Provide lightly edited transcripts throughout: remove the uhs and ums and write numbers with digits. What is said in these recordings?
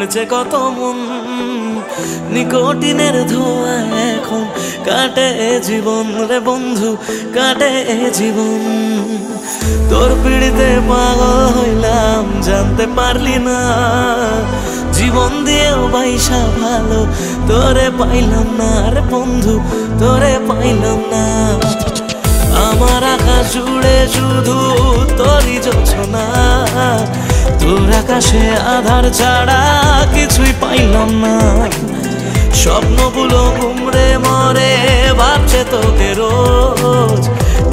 পুড়ছে কত মন, নিকোটিনের ধোঁয়া এখন কাটে জীবন রে বন্ধু, কাটে জীবন। তোর পিড়িতে পাগল হইলাম জানতে পারলি না, জীবন দিয়েও বাইসা ভালো তোরে পাইলাম না রে বন্ধু, তোরে পাইলাম না। আমার আকাশ জুড়ে শুধু তোরই যোছনা, তোর আকাশে আধার ছাড়া কিছুই পাইলাম না। স্বপ্নগুলো ঘুমড়ে মরে ভাবছে তোকে রোজ,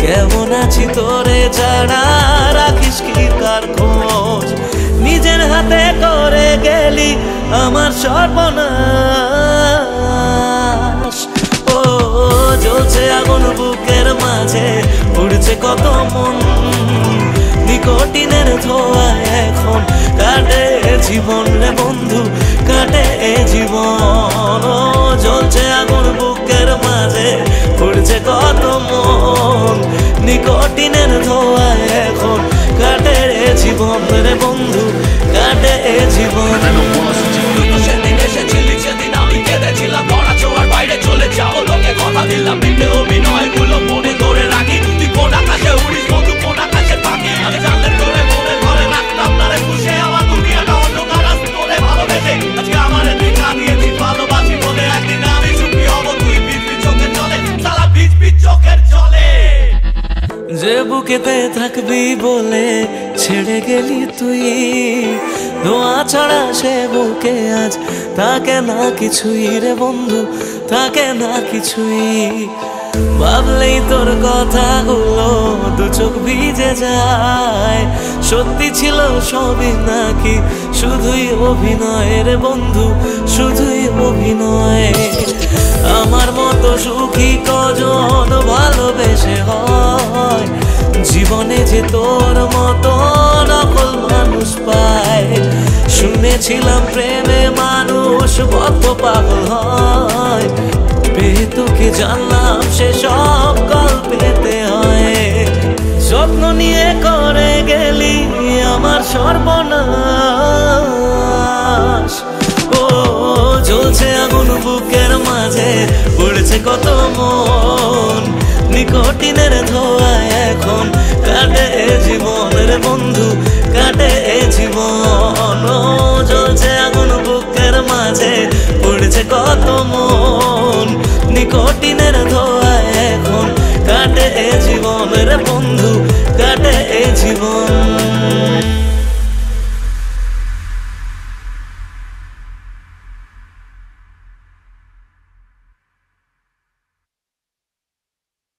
কেমন আছি তোরে ছাড়া রাখিস কি কার খোঁজ। নিজের হাতে করে গেলি আমার সর্বনাশ, ও জ্বলছে আগুন বুকের মাঝে, পুড়ছে কত মন, নিকোটিনের ধোঁয়া এখন কাটে জীবন রে বন্ধু, কাটে জীবন। ও জ্বলছে আগুন বুকের মাঝে, পুড়ছে কত মন, নিকোটিনের ধোঁয়া এখন কাটে জীবন রে বন্ধু, কাটে জীবন। সেদিন এসেছিলি সেদিন আমি কেঁদেছিলাম, ধরা ছোঁয়ার বাইরে চলে যাও লোকে কথা দিলাম, মিথ্যে অভিনয়গুলো মনে ধরে রাখি। তুই কোন আকাশে উড়িস বন্ধু, কোন আকাশে পাখি, আমি জানলে তোরে মনে ধরে রাখতাম না রে খুশি। আমার দুনিয়াটা অন্ধকার আজ তোরে ভালোবেসে, আজকে আমার দেখা দিয়ে তুই ভালোবাসি বলে একদিন আমি সুখী হব। তুই ভিজবি চোখের জলে, সারা ভিজবি চোখের জলে। যে বুকেতে থাকবি বলে ছেড়ে গেলি তুই, ধোঁয়া ছাড়া সে বুকে আজ থাকে না কিছুই রে বন্ধু, থাকে না কিছুই। ভাবলেই তোর কথাগুলো দু চোখ ভিজে যায়, সত্যি ছিল সবই নাকি শুধুই অভিনয় রে বন্ধু, শুধুই অভিনয়। আমার মতো সুখী কজন ভালোবেসে হয়, জীবনে যে তোর মতো নকল মানুষ পায়। শুনেছিলাম প্রেমে মানুষ বদ্ধ পাগল হয়, পেয়ে তোকে জানলাম সে সব গল্পেতে হয়। যত্ন নিয়ে করে গেলি আমার সর্বনাশ, ও জ্বলছে আগুন বুকের মাঝে, পড়েছে কত মন, নিকোটিনের ধোঁয়া এখন কাটে জীবন রে বন্ধু, কাটে জীবন। ও জ্বলছে আগুন বুকের মাঝে, পড়েছে কত মন,